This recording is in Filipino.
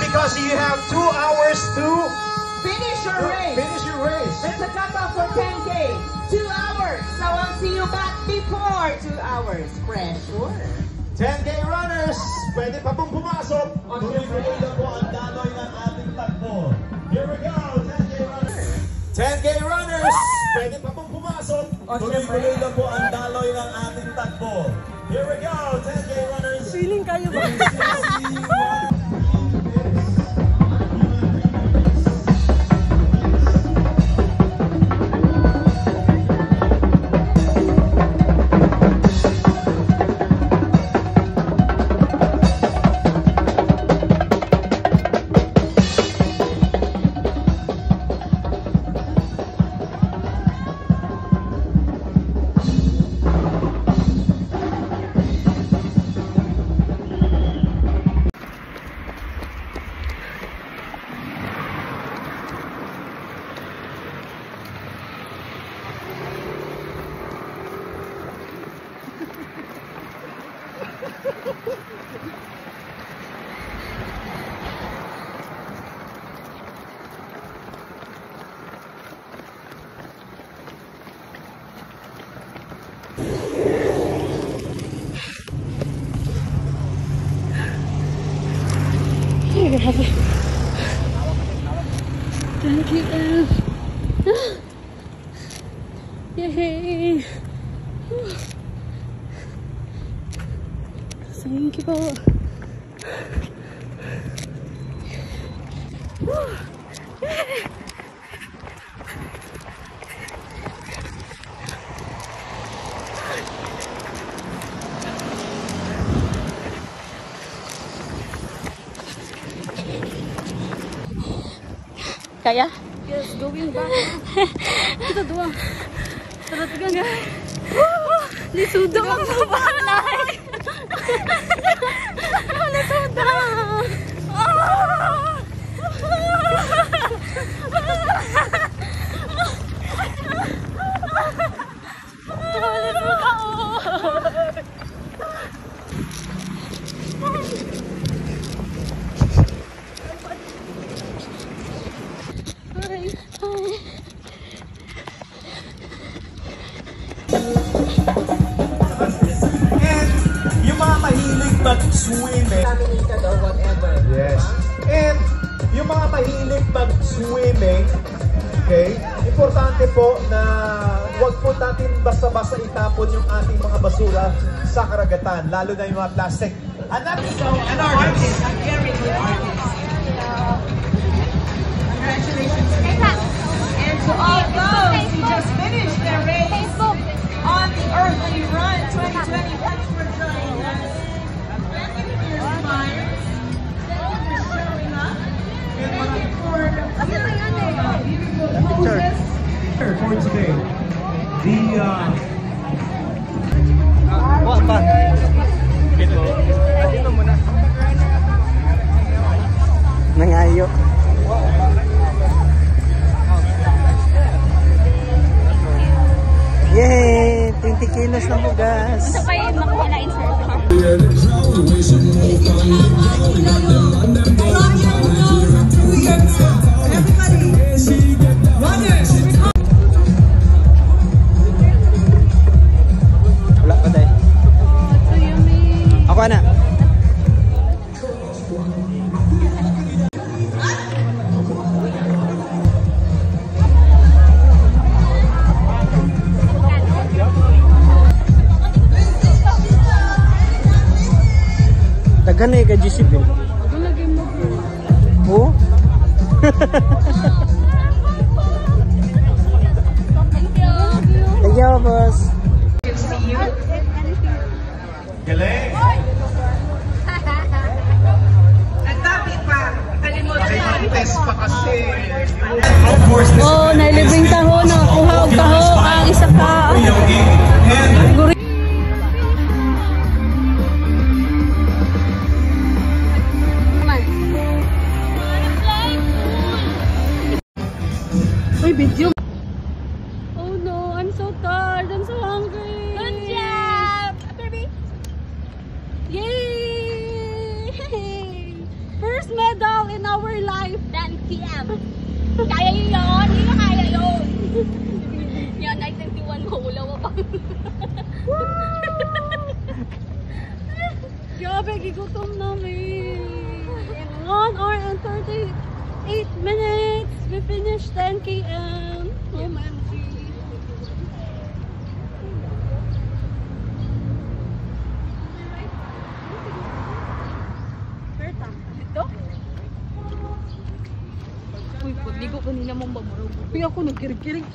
because you have 2 hours to finish your race. Finish your race. There's a cutoff for 10K. 2 hours. So I'll see you back before 2 hours. Pressure. 10K runners, pwede pa pong pumasok. Tuloy-tuloy lang po ang daloy ng ating takbo. Here we go, 10K runners. 10K runners, pwede pa pong pumasok. Tuloy-tuloy lang po ang daloy ng ating takbo. Here we go, 10K runners. Feeling kayo ba? Thank you. Yay! Thank you po. Kaya? Yes, going back. Kita dua. Tara tiga guys. Lisudong ang babalay. Lisudong. Mag-swimming. Contaminated or whatever. Yes. And yung mga mahilig mag-swimming, okay, importante po na huwag po natin basta-basta itapon yung ating mga basura sa karagatan, lalo na yung mga plastic. So, an artist, a very good artist. Congratulations. And to all those who just finished their race on the Earthly Run 2020, thanks for joining us. Thank you for your smiles. Thank you for showing up. Thank you for beautiful poses. For today, the Nangayo. Yay! 20 kilos na bugas. Gusto pa yung makuha na insert. Wala pa tayo. Ako na. Daghan na yung ka-GC bill. Oo? Thank you, boss. galing. At bakit pa? Kalimutan na. Test pa kasi. Oh, nailibing taho na. Kuha og taho ang isa ka. Uy, video. Oh no, I'm so tired. I'm so hungry. Good job, baby. Yay! First medal. goal in our life. 10 p.m. Kaya yun yun? Hindi na kaya yun. Yan, 9:21 mahulaw pa. Grabe, gigutom namin. In 1 hour and 38 minutes, we finished 10 km. OMG. Ito? Uy, pag ligo kanina mong mamurog. Uy, ako nagkirig-kirig.